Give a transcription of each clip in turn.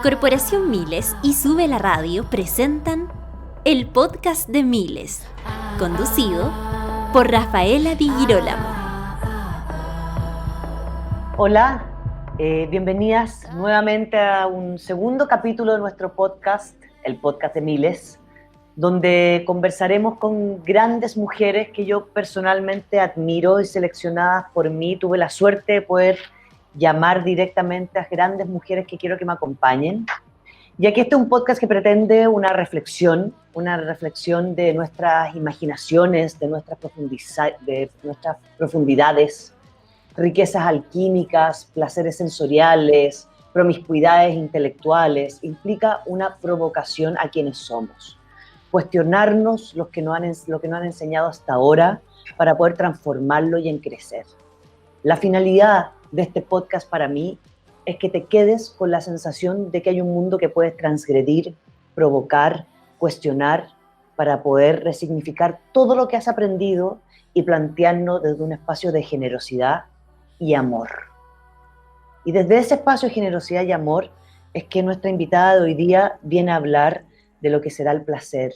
Corporación Miles y Sube la Radio presentan el podcast de Miles, conducido por Rafaela Di Girolamo. Hola, bienvenidas nuevamente a un segundo capítulo de nuestro podcast, el podcast de Miles, donde conversaremos con grandes mujeres que yo personalmente admiro y seleccionadas por mí. Tuve la suerte de poder llamar directamente a grandes mujeres que quiero que me acompañen. Y aquí este es un podcast que pretende una reflexión de nuestras imaginaciones, de nuestras profundidades, riquezas alquímicas, placeres sensoriales, promiscuidades intelectuales. Implica una provocación a quienes somos. Cuestionarnos lo que nos han enseñado hasta ahora para poder transformarlo y en crecer. La finalidad de este podcast para mí es que te quedes con la sensación de que hay un mundo que puedes transgredir, provocar, cuestionar, para poder resignificar todo lo que has aprendido y plantearnos desde un espacio de generosidad y amor. Y desde ese espacio de generosidad y amor es que nuestra invitada de hoy día viene a hablar de lo que será el placer,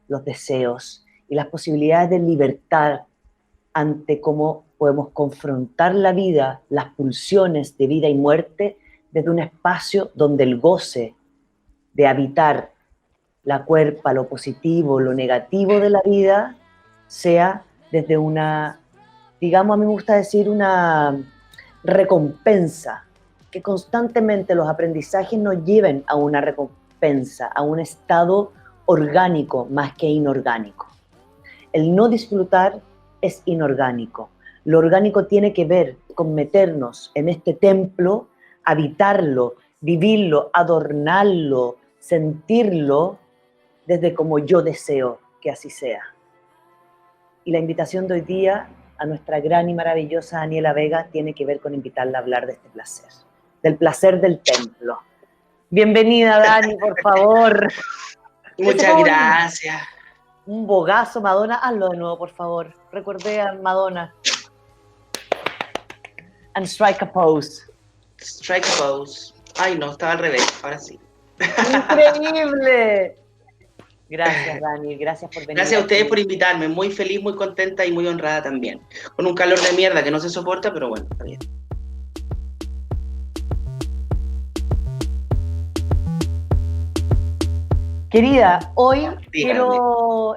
los deseos y las posibilidades de libertad ante cómo podemos confrontar la vida, las pulsiones de vida y muerte desde un espacio donde el goce de habitar la cuerpa, lo positivo, lo negativo de la vida, sea desde una, digamos, a mí me gusta decir una recompensa, que constantemente los aprendizajes nos lleven a una recompensa, a un estado orgánico más que inorgánico. El no disfrutar es inorgánico. Lo orgánico tiene que ver con meternos en este templo, habitarlo, vivirlo, adornarlo, sentirlo desde como yo deseo que así sea. Y la invitación de hoy día a nuestra gran y maravillosa Daniela Vega tiene que ver con invitarla a hablar de este placer, del placer del templo. Bienvenida, Dani, por favor. Muchas gracias. Un bogazo, Madonna. Hazlo de nuevo, por favor. Recordé a Madonna. And strike a pose. Strike a pose. Ay, no, estaba al revés. Ahora sí. ¡Increíble! Gracias, Dani. Gracias por venir. Gracias a ustedes por invitarme. Muy feliz, muy contenta y muy honrada también. Con un calor de mierda que no se soporta, pero bueno, está bien. Querida, hoy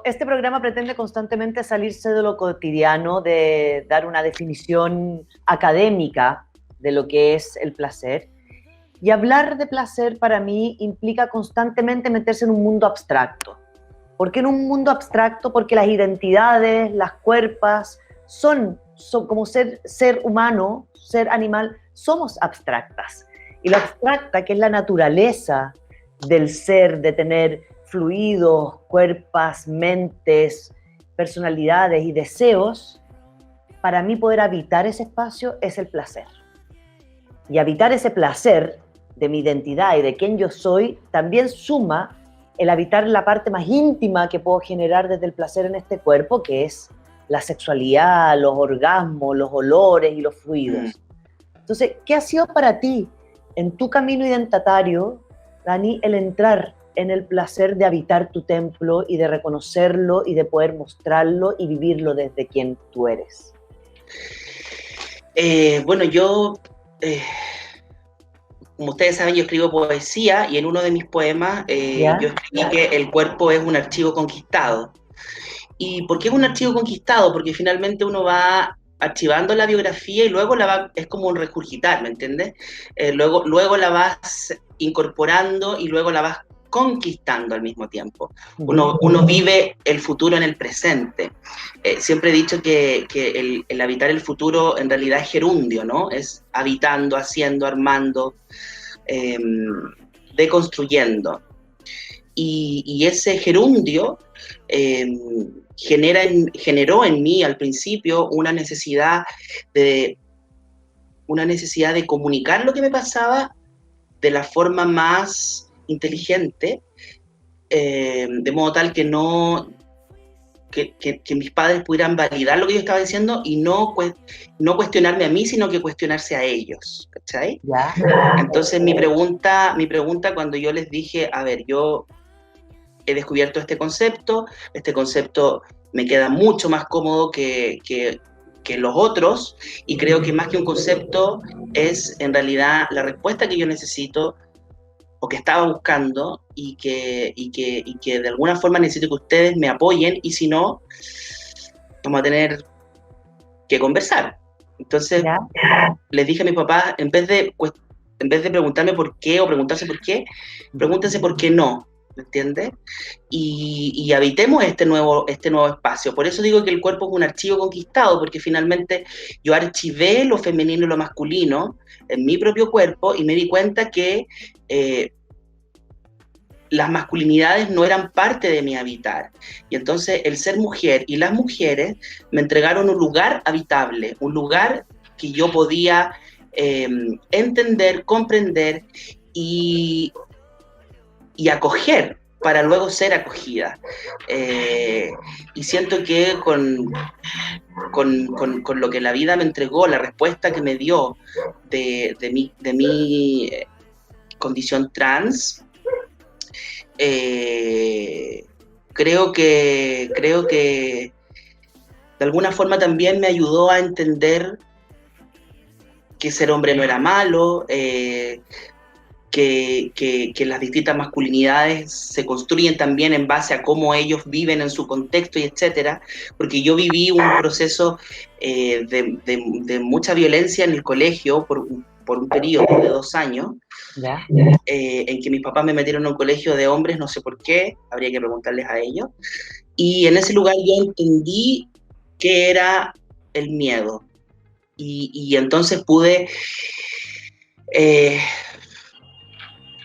este programa pretende constantemente salirse de lo cotidiano, de dar una definición académica de lo que es el placer. Y hablar de placer para mí implica constantemente meterse en un mundo abstracto. ¿Por qué en un mundo abstracto? Porque las identidades, las cuerpas, son como ser humano, ser animal, somos abstractas. Y lo abstracta, que es la naturaleza del ser, de tener fluidos, cuerpas, mentes, personalidades y deseos, para mí poder habitar ese espacio es el placer. Y habitar ese placer de mi identidad y de quién yo soy también suma el habitar la parte más íntima que puedo generar desde el placer en este cuerpo, que es la sexualidad, los orgasmos, los olores y los fluidos. Entonces, ¿qué ha sido para ti en tu camino identitario, Dani, el entrar en el placer de habitar tu templo y de reconocerlo y de poder mostrarlo y vivirlo desde quien tú eres? Bueno, yo, como ustedes saben, yo escribo poesía y en uno de mis poemas yo escribí que el cuerpo es un archivo conquistado. ¿Y por qué es un archivo conquistado? Porque finalmente uno va archivando la biografía y luego es como un regurgitar, ¿me entiendes? Luego la vas incorporando y luego la vas conquistando al mismo tiempo. Uno vive el futuro en el presente. Siempre he dicho que el habitar el futuro en realidad es gerundio, ¿no? Es habitando, haciendo, armando, deconstruyendo. Y ese gerundio generó en mí al principio una necesidad de comunicar lo que me pasaba de la forma más inteligente, de modo tal que no que mis padres pudieran validar lo que yo estaba diciendo y no cuestionarme a mí, sino que cuestionarse a ellos, ¿cachai? Ya. Entonces mi pregunta cuando yo les dije, a ver, yo he descubierto este concepto me queda mucho más cómodo que los otros, y creo que más que un concepto es en realidad la respuesta que yo necesito o que estaba buscando, y que de alguna forma necesito que ustedes me apoyen, y si no, vamos a tener que conversar. Entonces, ¿ya? Les dije a mi papá, en vez de preguntarme por qué o preguntarse por qué, pregúntense por qué no, ¿me entiendes? Y habitemos este nuevo espacio. Por eso digo que el cuerpo es un archivo conquistado, porque finalmente yo archivé lo femenino y lo masculino en mi propio cuerpo, y me di cuenta que las masculinidades no eran parte de mi habitar. Y entonces el ser mujer y las mujeres me entregaron un lugar habitable, un lugar que yo podía entender, comprender y acoger, para luego ser acogida. Y siento que con lo que la vida me entregó, la respuesta que me dio de mi condición trans, creo que de alguna forma también me ayudó a entender que ser hombre no era malo, que las distintas masculinidades se construyen también en base a cómo ellos viven en su contexto y etcétera, porque yo viví un proceso de mucha violencia en el colegio por un periodo de 2 años, ¿ya? En que mis papás me metieron a un colegio de hombres, no sé por qué, habría que preguntarles a ellos, y en ese lugar yo entendí qué era el miedo, y entonces pude,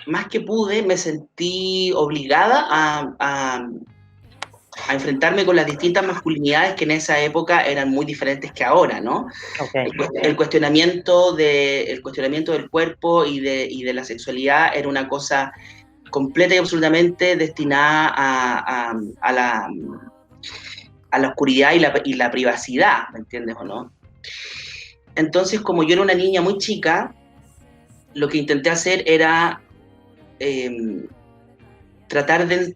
más que pude, me sentí obligada a enfrentarme con las distintas masculinidades que en esa época eran muy diferentes que ahora, ¿no? Okay. El cuestionamiento del cuerpo y de la sexualidad era una cosa completa y absolutamente destinada a la oscuridad y la privacidad, ¿me entiendes o no? Entonces, como yo era una niña muy chica, lo que intenté hacer era tratar de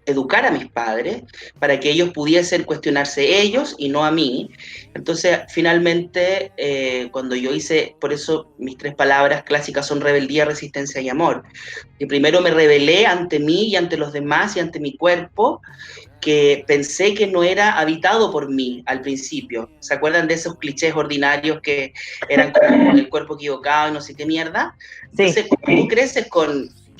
educar a mis padres para que ellos pudiesen cuestionarse ellos y no a mí. Entonces, finalmente, cuando yo hice, por eso mis 3 palabras clásicas son rebeldía, resistencia y amor. Y primero me rebelé ante mí y ante los demás y ante mi cuerpo, que pensé que no era habitado por mí al principio. ¿Se acuerdan de esos clichés ordinarios que eran como el cuerpo equivocado y no sé qué mierda? Sí. Entonces,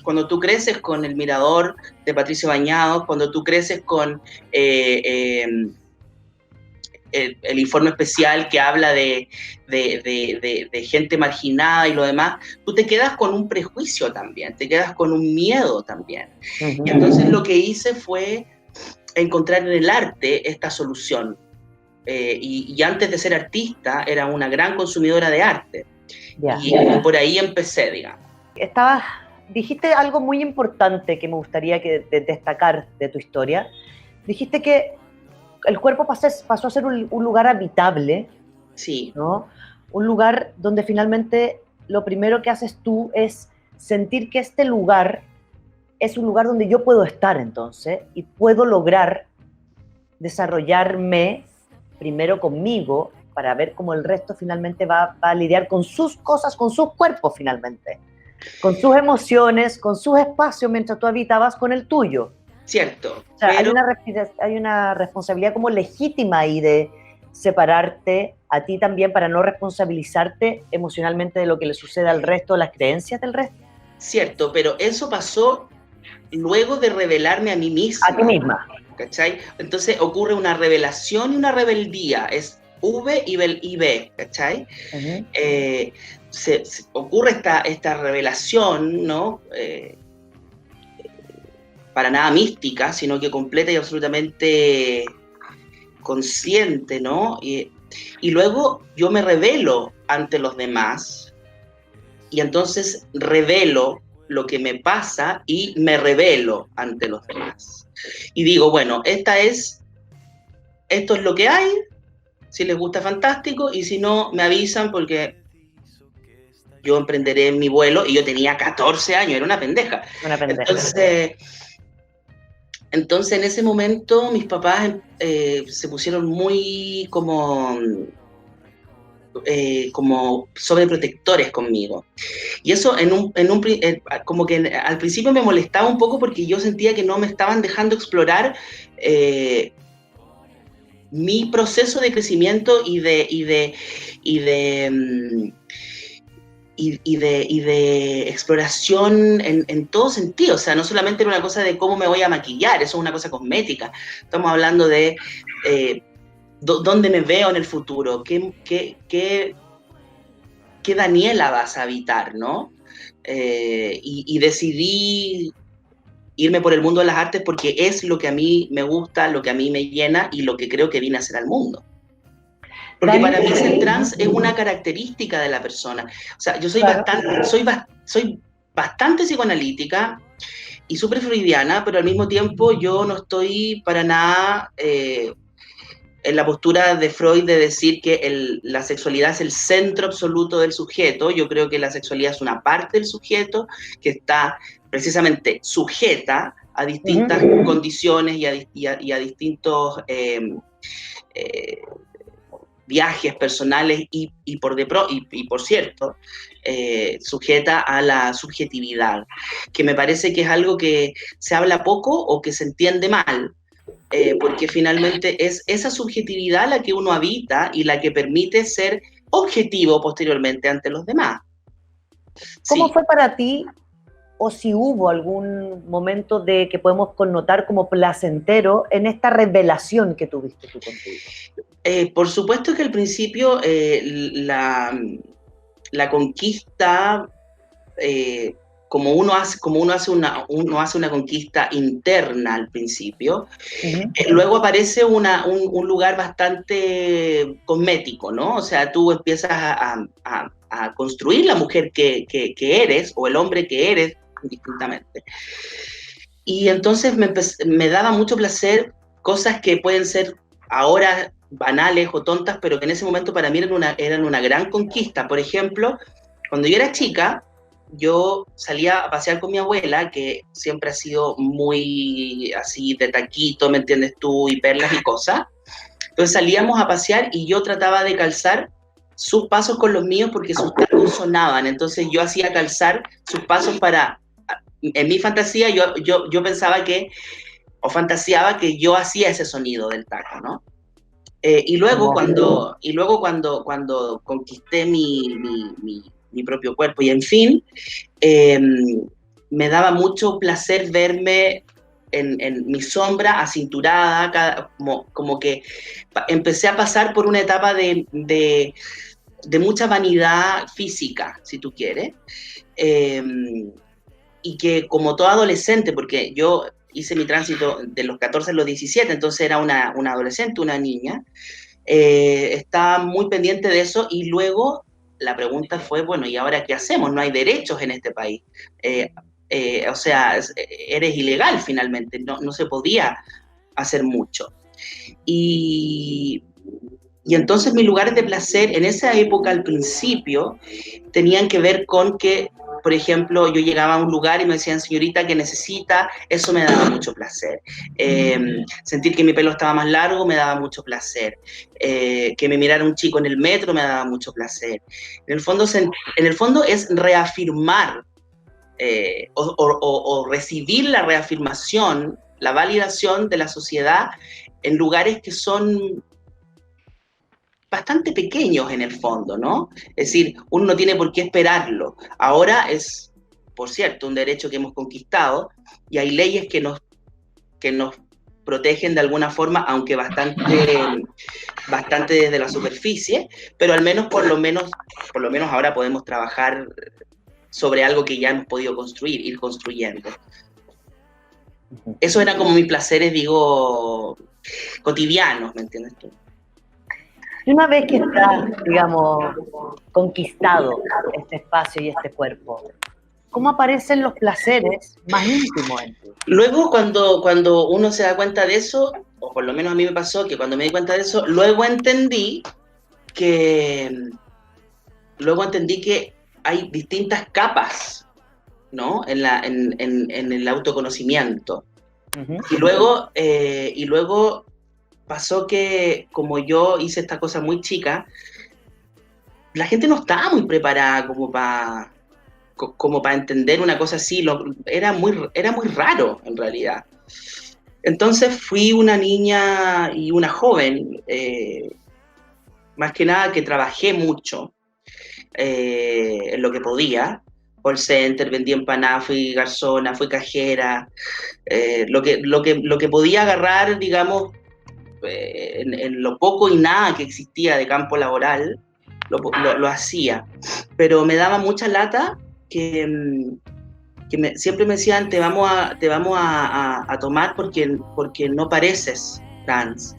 cuando tú creces con El Mirador de Patricio Bañados, cuando tú creces con el informe especial que habla de gente marginada y lo demás, tú te quedas con un prejuicio también, te quedas con un miedo también. Uh-huh. Y entonces lo que hice fue encontrar en el arte esta solución. Y antes de ser artista, era una gran consumidora de arte. Yeah. Y por ahí empecé, digamos. Dijiste algo muy importante que me gustaría destacar de tu historia. Dijiste que el cuerpo pasó a ser un lugar habitable. Sí. ¿No? Un lugar donde finalmente lo primero que haces tú es sentir que este lugar es un lugar donde yo puedo estar entonces y puedo lograr desarrollarme primero conmigo para ver cómo el resto finalmente va a lidiar con sus cosas, con sus cuerpos finalmente, con sus emociones, con sus espacios mientras tú habitabas con el tuyo. Cierto. O sea, pero hay una responsabilidad como legítima ahí de separarte a ti también para no responsabilizarte emocionalmente de lo que le sucede al resto, las creencias del resto. Cierto, pero eso pasó luego de revelarme a mí misma. A ti misma. ¿Cachai? Entonces ocurre una revelación y una rebeldía, es V y B, ¿cachai? Uh-huh. Ocurre esta revelación, ¿no? Para nada mística, sino que completa y absolutamente consciente, ¿no? Y luego yo me revelo ante los demás, y entonces revelo lo que me pasa y me revelo ante los demás. Y digo, bueno, esta es esto es lo que hay, si les gusta fantástico, y si no, me avisan porque yo emprenderé mi vuelo, y yo tenía 14 años, era una pendeja. Entonces en ese momento mis papás se pusieron muy como sobreprotectores conmigo. Y eso como que al principio me molestaba un poco porque yo sentía que no me estaban dejando explorar mi proceso de crecimiento y de exploración en todo sentido. O sea, no solamente era una cosa de cómo me voy a maquillar, eso es una cosa cosmética. Estamos hablando de dónde me veo en el futuro, qué Daniela vas a habitar, ¿no? Y decidí irme por el mundo de las artes porque es lo que a mí me gusta, lo que a mí me llena y lo que creo que vine a hacer al mundo. Porque para mí ser trans es una característica de la persona. O sea, yo soy bastante psicoanalítica y súper freudiana, pero al mismo tiempo yo no estoy para nada en la postura de Freud de decir que la sexualidad es el centro absoluto del sujeto. Yo creo que la sexualidad es una parte del sujeto que está precisamente sujeta a distintas condiciones y a distintos viajes personales y por cierto, sujeta a la subjetividad, que me parece que es algo que se habla poco o que se entiende mal, porque finalmente es esa subjetividad la que uno habita y la que permite ser objetivo posteriormente ante los demás. ¿Cómo fue para ti, o si hubo algún momento de que podemos connotar como placentero en esta revelación que tuviste tú contigo? Por supuesto que al principio la conquista, como uno hace una conquista interna al principio, luego aparece un lugar bastante cosmético, ¿no? O sea, tú empiezas a construir la mujer que eres, o el hombre que eres, distintamente. Y entonces me daba mucho placer cosas que pueden ser ahora banales o tontas, pero que en ese momento para mí eran una gran conquista. Por ejemplo, cuando yo era chica, yo salía a pasear con mi abuela, que siempre ha sido muy así de taquito, ¿me entiendes tú? Y perlas y cosas. Entonces salíamos a pasear y yo trataba de calzar sus pasos con los míos porque sus tacos sonaban. Entonces yo hacía calzar sus pasos en mi fantasía yo pensaba o fantaseaba que yo hacía ese sonido del taco, ¿no? Y luego cuando conquisté mi propio cuerpo y en fin, me daba mucho placer verme en mi sombra acinturada, como que empecé a pasar por una etapa de mucha vanidad física, si tú quieres, y que como todo adolescente, porque yo hice mi tránsito de los 14 a los 17, entonces era una adolescente, una niña, estaba muy pendiente de eso, y luego la pregunta fue, bueno, ¿y ahora qué hacemos? No hay derechos en este país. O sea, eres ilegal finalmente, no se podía hacer mucho. Y entonces mis lugares de placer en esa época, al principio, tenían que ver con que, por ejemplo, yo llegaba a un lugar y me decían, señorita, ¿qué necesita? Eso me daba mucho placer. Sentir que mi pelo estaba más largo me daba mucho placer. Que me mirara un chico en el metro me daba mucho placer. En el fondo es reafirmar o recibir la reafirmación, la validación de la sociedad en lugares que son bastante pequeños en el fondo, ¿no? Es decir, uno no tiene por qué esperarlo. Ahora es, por cierto, un derecho que hemos conquistado y hay leyes que nos protegen de alguna forma, aunque bastante desde la superficie, pero al menos, por lo menos ahora podemos trabajar sobre algo que ya hemos podido construir, ir construyendo. Eso eran como mis placeres, digo, cotidianos, ¿me entiendes tú? Y una vez que está, digamos, conquistado este espacio y este cuerpo, ¿cómo aparecen los placeres más íntimos en ti? Luego, cuando uno se da cuenta de eso, o por lo menos a mí me pasó que cuando me di cuenta de eso, luego entendí que hay distintas capas, ¿no? En el autoconocimiento. Uh-huh. Y luego pasó que, como yo hice esta cosa muy chica, la gente no estaba muy preparada como para entender una cosa así. Era muy raro, en realidad. Entonces fui una niña y una joven, más que nada que trabajé mucho en lo que podía. Call center, vendí empanadas, fui garzona, fui cajera, lo que podía agarrar, digamos, en lo poco y nada que existía de campo laboral, lo hacía. Pero me daba mucha lata que siempre me decían, te vamos a tomar porque no pareces trans.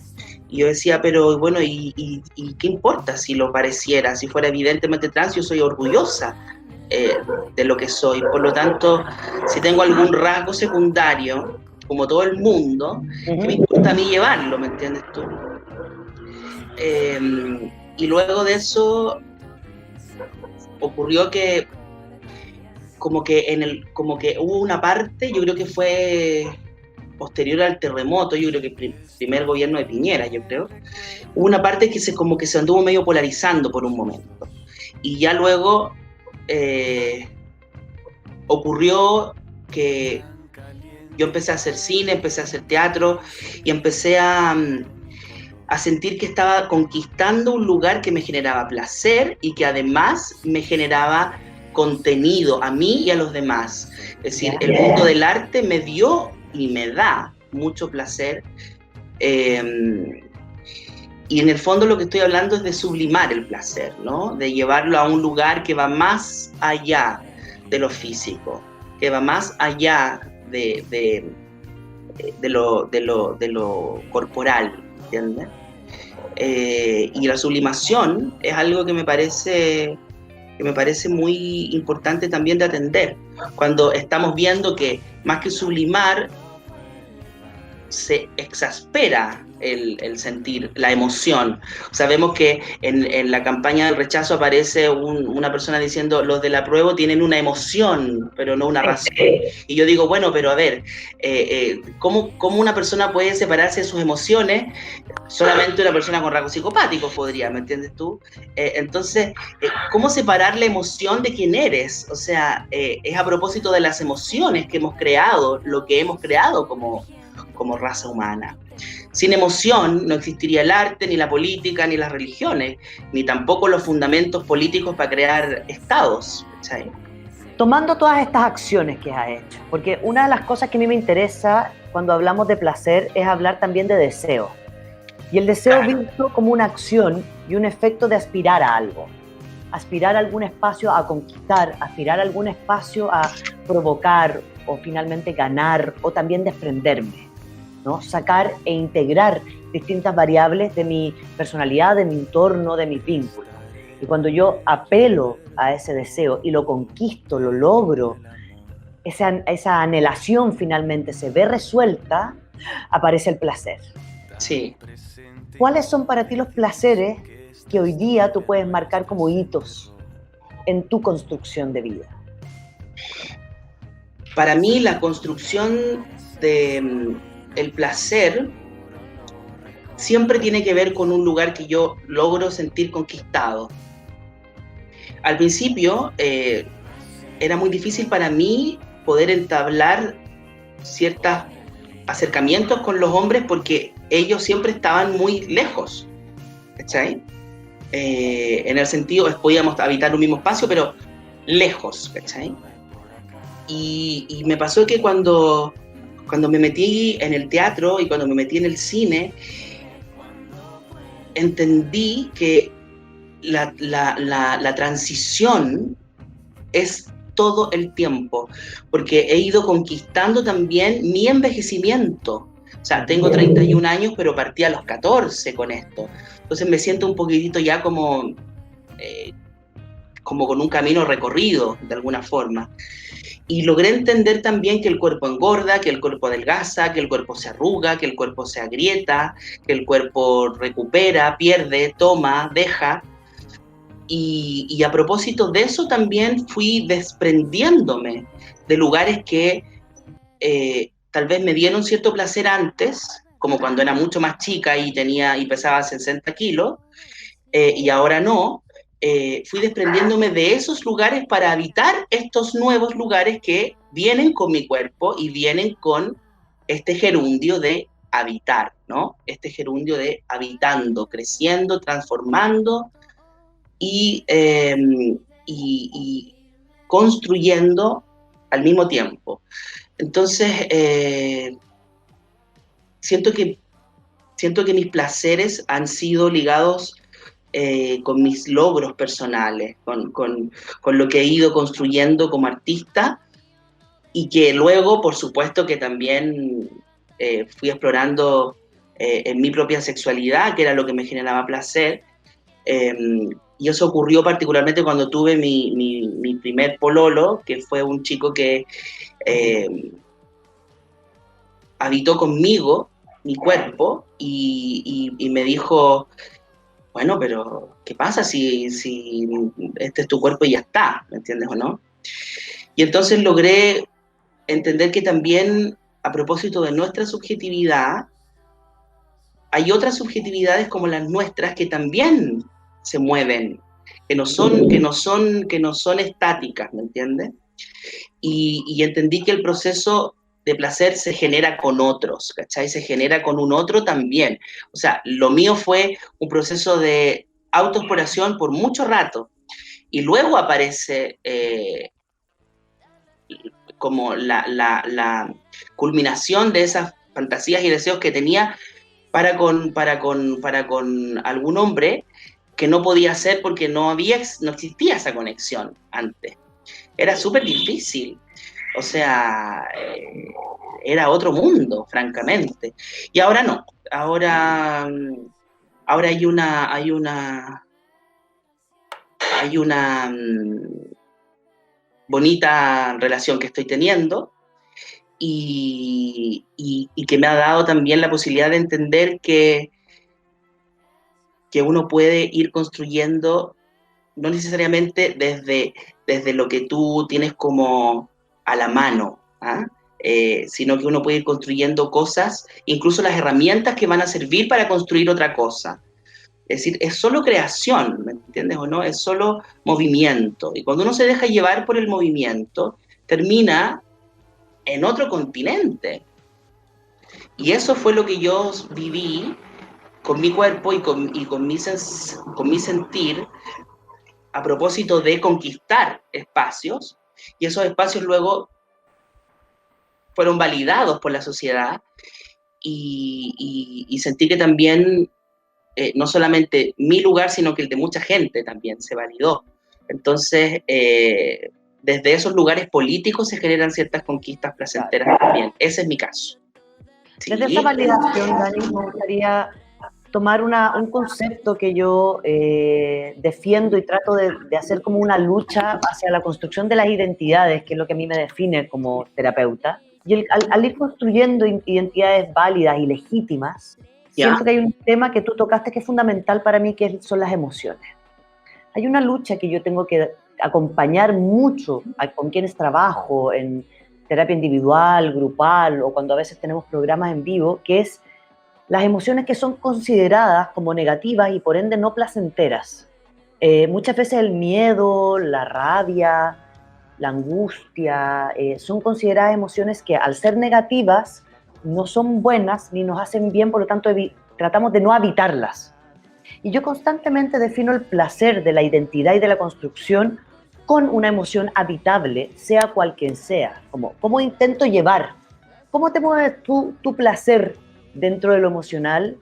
Y yo decía, pero bueno, ¿y qué importa si lo pareciera? Si fuera evidentemente trans, yo soy orgullosa de lo que soy. Por lo tanto, si tengo algún rasgo secundario, como todo el mundo, ¿qué me importa a mí llevarlo? ¿Me entiendes tú? Y luego de eso ocurrió que como que hubo una parte, yo creo que fue posterior al terremoto, yo creo que el primer gobierno de Piñera, yo creo, hubo una parte que se anduvo medio polarizando por un momento. Y ya luego ocurrió que yo empecé a hacer cine, empecé a hacer teatro y empecé a sentir que estaba conquistando un lugar que me generaba placer y que además me generaba contenido a mí y a los demás. Es decir, el mundo del arte me dio y me da mucho placer. Y en el fondo lo que estoy hablando es de sublimar el placer, ¿no? De llevarlo a un lugar que va más allá de lo físico, que va más allá de lo corporal, ¿entiendes? Y la sublimación es algo que me parece muy importante también de atender, cuando estamos viendo que más que sublimar se exaspera el sentir, la emoción. Sabemos que en la campaña del rechazo aparece una persona diciendo, los del apruebo tienen una emoción, pero no una razón. Y yo digo, bueno, pero a ver, ¿cómo una persona puede separarse de sus emociones? Solamente una persona con rasgos psicopáticos podría, ¿me entiendes tú? Entonces, ¿cómo separar la emoción de quién eres? O sea, es a propósito de las emociones que hemos creado, lo que hemos creado como raza humana. Sin emoción no existiría el arte, ni la política, ni las religiones, ni tampoco los fundamentos políticos para crear estados, ¿sabes? Tomando todas estas acciones que has hecho, porque una de las cosas que a mí me interesa cuando hablamos de placer es hablar también de deseo. Y el deseo visto como una acción y un efecto de aspirar a algo. Aspirar a algún espacio a conquistar, aspirar a algún espacio a provocar o finalmente ganar o también desprenderme, ¿no? Sacar e integrar distintas variables de mi personalidad, de mi entorno, de mis vínculos. Y cuando yo apelo a ese deseo y lo conquisto, lo logro, esa anhelación finalmente se ve resuelta, aparece el placer. Sí. ¿Cuáles son para ti los placeres que hoy día tú puedes marcar como hitos en tu construcción de vida? Para mí la construcción el placer siempre tiene que ver con un lugar que yo logro sentir conquistado. Al principio era muy difícil para mí poder entablar ciertos acercamientos con los hombres porque ellos siempre estaban muy lejos, ¿cachai? En el sentido, podíamos habitar un mismo espacio, pero lejos, ¿cachai? Y me pasó que cuando me metí en el teatro y cuando me metí en el cine, entendí que la transición es todo el tiempo, porque he ido conquistando también mi envejecimiento. O sea, tengo 31 años, pero partí a los 14 con esto. Entonces me siento un poquitito ya como con un camino recorrido, de alguna forma. Y logré entender también que el cuerpo engorda, que el cuerpo adelgaza, que el cuerpo se arruga, que el cuerpo se agrieta, que el cuerpo recupera, pierde, toma, deja. Y a propósito de eso también fui desprendiéndome de lugares que tal vez me dieron cierto placer antes, como cuando era mucho más chica y pesaba 60 kilos, y ahora no. Fui desprendiéndome de esos lugares para habitar estos nuevos lugares que vienen con mi cuerpo y vienen con este gerundio de habitar, ¿no? Este gerundio de habitando, creciendo, transformando y construyendo al mismo tiempo. Entonces, siento que mis placeres han sido ligados con mis logros personales, con lo que he ido construyendo como artista, y que luego, por supuesto, que también fui explorando en mi propia sexualidad, que era lo que me generaba placer. Y eso ocurrió particularmente cuando tuve mi primer pololo, que fue un chico que habitó conmigo mi cuerpo y me dijo, bueno, pero ¿qué pasa si este es tu cuerpo y ya está? ¿Me entiendes o no? Y entonces logré entender que también, a propósito de nuestra subjetividad, hay otras subjetividades como las nuestras que también se mueven, que no son estáticas, ¿me entiendes? Y entendí que el proceso de placer se genera con otros, ¿cachai? Se genera con un otro también. O sea, lo mío fue un proceso de autoexploración por mucho rato, y luego aparece como la culminación de esas fantasías y deseos que tenía para con algún hombre que no podía hacer porque no existía esa conexión antes. Era súper difícil. O sea, era otro mundo, francamente. Y ahora no. Ahora hay una bonita relación que estoy teniendo, y que me ha dado también la posibilidad de entender que uno puede ir construyendo, no necesariamente desde lo que tú tienes como a la mano, ¿ah? Sino que uno puede ir construyendo cosas, incluso las herramientas que van a servir para construir otra cosa. Es decir, es solo creación, ¿me entiendes o no? Es solo movimiento. Y cuando uno se deja llevar por el movimiento, termina en otro continente. Y eso fue lo que yo viví con mi cuerpo y con mi sentir, a propósito de conquistar espacios, y esos espacios luego fueron validados por la sociedad, y sentí que también no solamente mi lugar, sino que el de mucha gente también se validó. Entonces, desde esos lugares políticos se generan ciertas conquistas placenteras también. Ese es mi caso. ¿Sí? Desde esa validación, Dani, me gustaría tomar un concepto que yo defiendo y trato de hacer como una lucha hacia la construcción de las identidades, que es lo que a mí me define como terapeuta. Y al ir construyendo identidades válidas y legítimas, siento que hay un tema que tú tocaste que es fundamental para mí, que son las emociones. Hay una lucha que yo tengo que acompañar mucho con quienes trabajo en terapia individual, grupal, o cuando a veces tenemos programas en vivo, que es las emociones que son consideradas como negativas y por ende no placenteras. Muchas veces el miedo, la rabia, la angustia, son consideradas emociones que al ser negativas no son buenas ni nos hacen bien, por lo tanto tratamos de no habitarlas. Y yo constantemente defino el placer de la identidad y de la construcción con una emoción habitable, sea cual quien sea. ¿Cómo intento llevar? ¿Cómo te mueves tu placer dentro de lo emocional,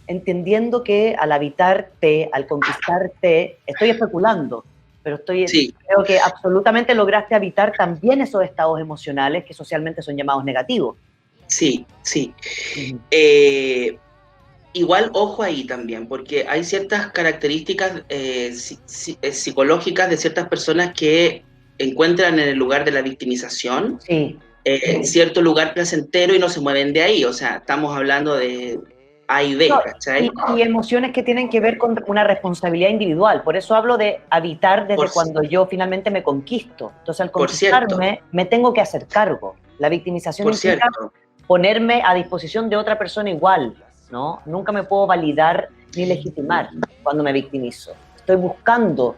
entendiendo que al habitarte, al conquistarte, estoy especulando, pero creo que absolutamente lograste habitar también esos estados emocionales que socialmente son llamados negativos? Sí. Igual, ojo ahí también, porque hay ciertas características psicológicas de ciertas personas que encuentran en el lugar de la victimización Sí. Cierto lugar placentero y no se mueven de ahí. O sea, estamos hablando de A y B, No, ¿cachai? y emociones que tienen que ver con una responsabilidad individual. Por eso hablo de habitar desde cuando yo finalmente me conquisto. Entonces, al conquistarme, me tengo que hacer cargo. La victimización implica ponerme a disposición de otra persona igual, ¿no? Nunca me puedo validar ni legitimar cuando me victimizo. Estoy buscando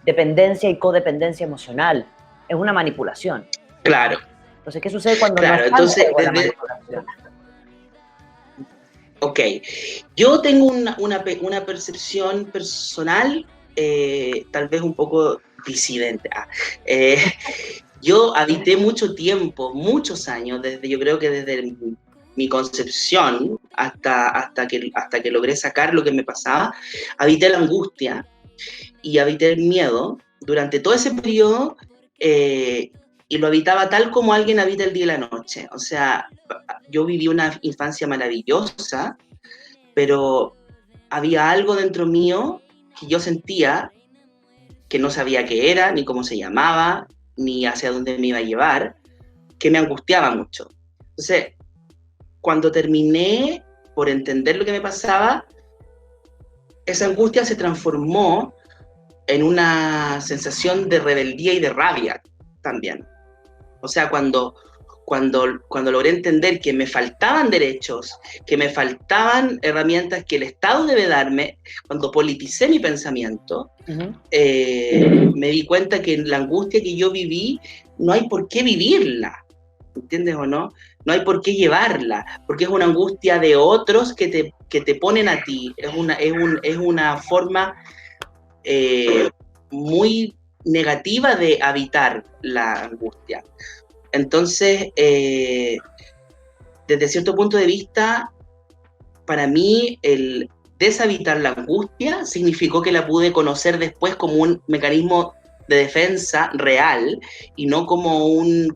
dependencia y codependencia emocional. Es una manipulación. Claro. Entonces, ¿qué sucede cuando no entonces, la manipulación? Ok, yo tengo una percepción personal, tal vez un poco disidente. Yo habité mucho tiempo, muchos años, yo creo que desde mi concepción hasta que logré sacar lo que me pasaba, habité la angustia y habité el miedo durante todo ese periodo, y lo habitaba tal como alguien habita el día y la noche. O sea, yo viví una infancia maravillosa, pero había algo dentro mío que yo sentía que no sabía qué era, ni cómo se llamaba, ni hacia dónde me iba a llevar, que me angustiaba mucho. Entonces, cuando terminé por entender lo que me pasaba, esa angustia se transformó en una sensación de rebeldía y de rabia también. O sea, cuando logré entender que me faltaban derechos, que me faltaban herramientas que el Estado debe darme, cuando politicé mi pensamiento, me di cuenta que la angustia que yo viví no hay por qué vivirla, ¿entiendes o no? No hay por qué llevarla, porque es una angustia de otros que te ponen a ti, es una forma muy negativa de habitar la angustia. Entonces, desde cierto punto de vista, para mí el deshabitar la angustia significó que la pude conocer después como un mecanismo de defensa real y no como un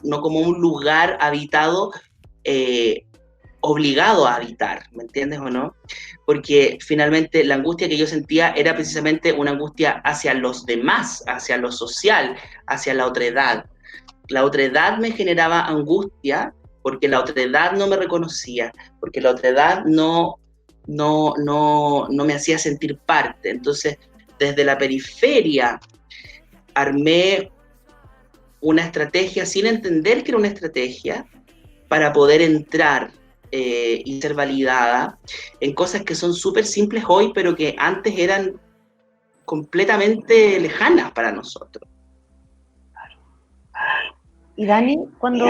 lugar habitado, obligado a habitar, ¿me entiendes o no? Porque finalmente la angustia que yo sentía era precisamente una angustia hacia los demás, hacia lo social, hacia la otredad. La otredad me generaba angustia porque la otredad no me reconocía, porque la otredad no me hacía sentir parte. Entonces, desde la periferia armé una estrategia sin entender que era una estrategia para poder entrar y ser validada en cosas que son súper simples hoy, pero que antes eran completamente lejanas para nosotros. Y Dani, cuando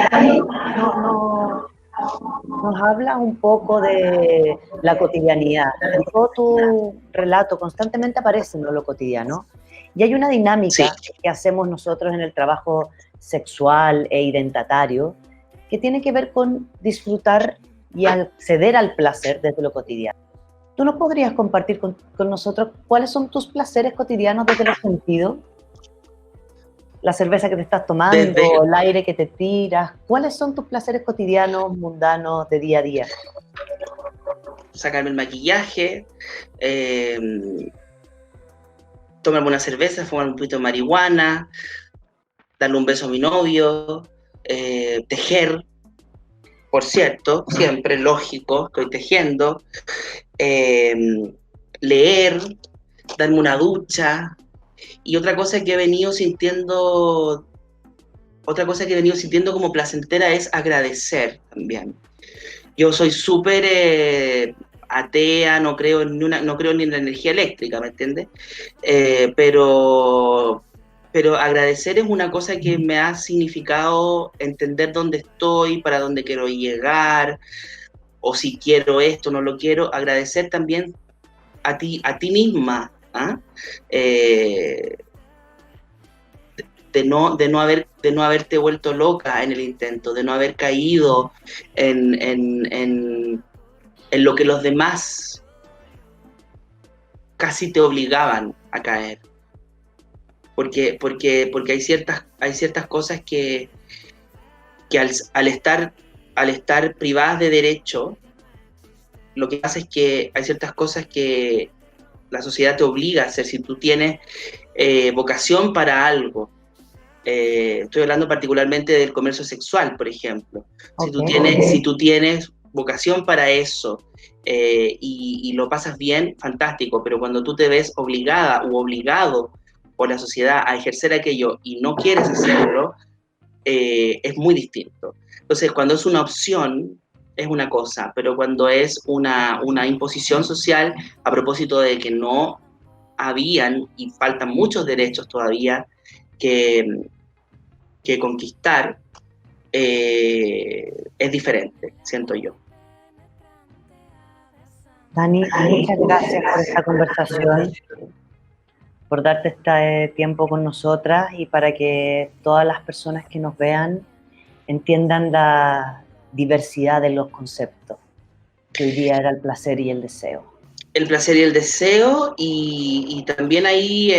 nos hablas un poco de la cotidianidad, en todo tu relato constantemente aparece, ¿no?, lo cotidiano, y hay una dinámica que hacemos nosotros en el trabajo sexual e identitario que tiene que ver con disfrutar y acceder al placer desde lo cotidiano. ¿Tú nos podrías compartir con nosotros cuáles son tus placeres cotidianos desde los sentidos? La cerveza que te estás tomando, el aire que te tiras. ¿Cuáles son tus placeres cotidianos, mundanos, de día a día? Sacarme el maquillaje, tomarme una cerveza, fumar un poquito de marihuana, darle un beso a mi novio, tejer, por cierto, siempre lógico, estoy tejiendo, leer, darme una ducha. Y otra cosa que he venido sintiendo como placentera es agradecer también. Yo soy súper atea, no creo ni en la energía eléctrica, ¿me entiendes? Pero agradecer es una cosa que me ha significado entender dónde estoy, para dónde quiero llegar, o si quiero esto, no lo quiero. Agradecer también a ti misma, de no haberte vuelto loca en el intento, de no haber caído en lo que los demás casi te obligaban a caer. Porque hay ciertas cosas que al estar privadas de derecho, lo que pasa es que hay ciertas cosas que la sociedad te obliga a hacer. Si tú tienes vocación para algo, Estoy hablando particularmente del comercio sexual, por ejemplo. Okay. Si tú tienes vocación para eso y lo pasas bien, fantástico, pero cuando tú te ves obligada u obligado por la sociedad a ejercer aquello y no quieres hacerlo, es muy distinto. Entonces, cuando es una opción, es una cosa, pero cuando es una imposición social, a propósito de que no habían y faltan muchos derechos todavía que conquistar, es diferente, siento yo. Dani, muchas gracias por esta conversación, por darte este tiempo con nosotras y para que todas las personas que nos vean entiendan la diversidad de los conceptos, que hoy día era el placer y el deseo. El placer y el deseo, y también ahí,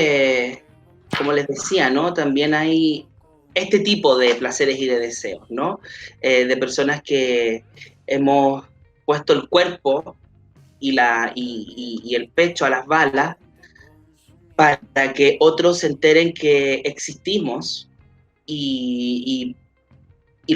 como les decía, ¿no? También hay este tipo de placeres y de deseos, ¿no? De personas que hemos puesto el cuerpo y el pecho a las balas para que otros se enteren que existimos y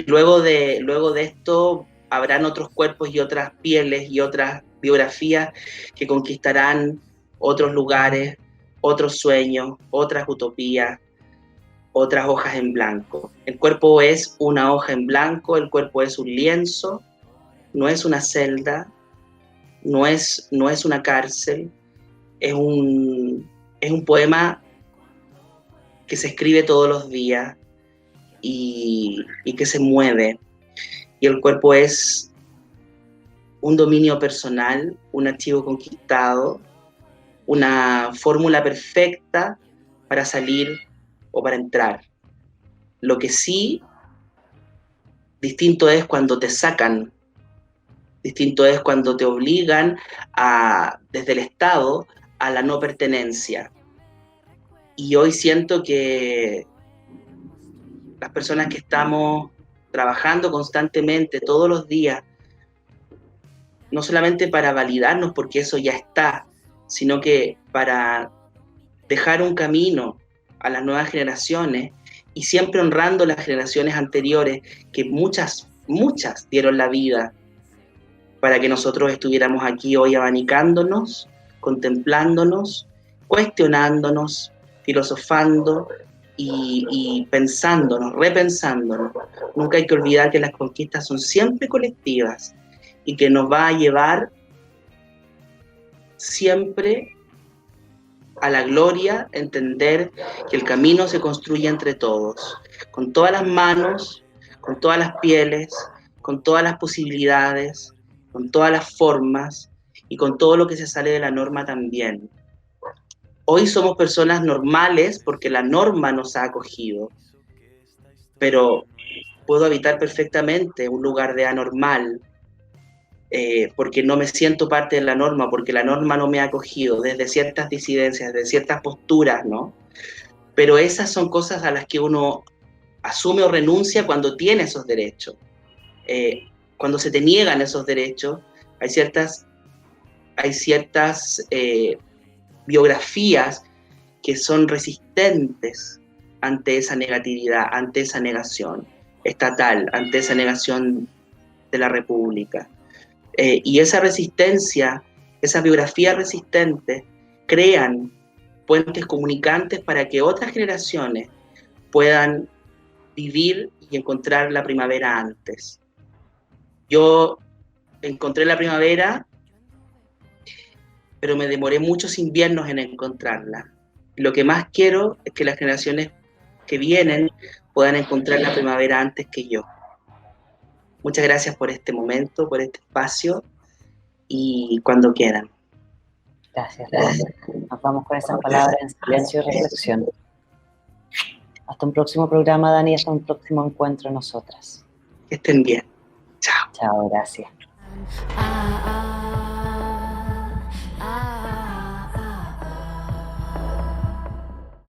luego de esto habrán otros cuerpos y otras pieles y otras biografías que conquistarán otros lugares, otros sueños, otras utopías, otras hojas en blanco. El cuerpo es una hoja en blanco, el cuerpo es un lienzo, no es una celda, no es una cárcel, es un poema que se escribe todos los días y que se mueve. Y el cuerpo es un dominio personal, un archivo conquistado, una fórmula perfecta para salir o para entrar. Lo que sí, distinto es cuando te sacan, distinto es cuando te obligan desde el Estado a la no pertenencia. Y hoy siento que las personas que estamos trabajando constantemente todos los días, no solamente para validarnos porque eso ya está, sino que para dejar un camino a las nuevas generaciones y siempre honrando las generaciones anteriores que muchas dieron la vida para que nosotros estuviéramos aquí hoy abanicándonos, contemplándonos, cuestionándonos, filosofando y pensándonos, repensándonos. Nunca hay que olvidar que las conquistas son siempre colectivas y que nos va a llevar siempre a la gloria, entender que el camino se construye entre todos, con todas las manos, con todas las pieles, con todas las posibilidades, con todas las formas y con todo lo que se sale de la norma también. Hoy somos personas normales porque la norma nos ha acogido, pero puedo habitar perfectamente un lugar de anormal, porque no me siento parte de la norma, porque la norma no me ha acogido desde ciertas disidencias, desde ciertas posturas, ¿no? Pero esas son cosas a las que uno asume o renuncia cuando tiene esos derechos. Cuando se te niegan esos derechos, hay ciertas biografías que son resistentes ante esa negatividad, ante esa negación estatal, ante esa negación de la República. Y esa resistencia, esa biografía resistente, crean puentes comunicantes para que otras generaciones puedan vivir y encontrar la primavera antes. Yo encontré la primavera, pero me demoré muchos inviernos en encontrarla. Lo que más quiero es que las generaciones que vienen puedan encontrar la primavera antes que yo. Muchas gracias por este momento, por este espacio, y cuando quieran. Gracias. Nos vamos con esas palabras en silencio y reflexión. Hasta un próximo programa, Dani, hasta un próximo encuentro nosotras. Que estén bien. Chao. Chao, gracias.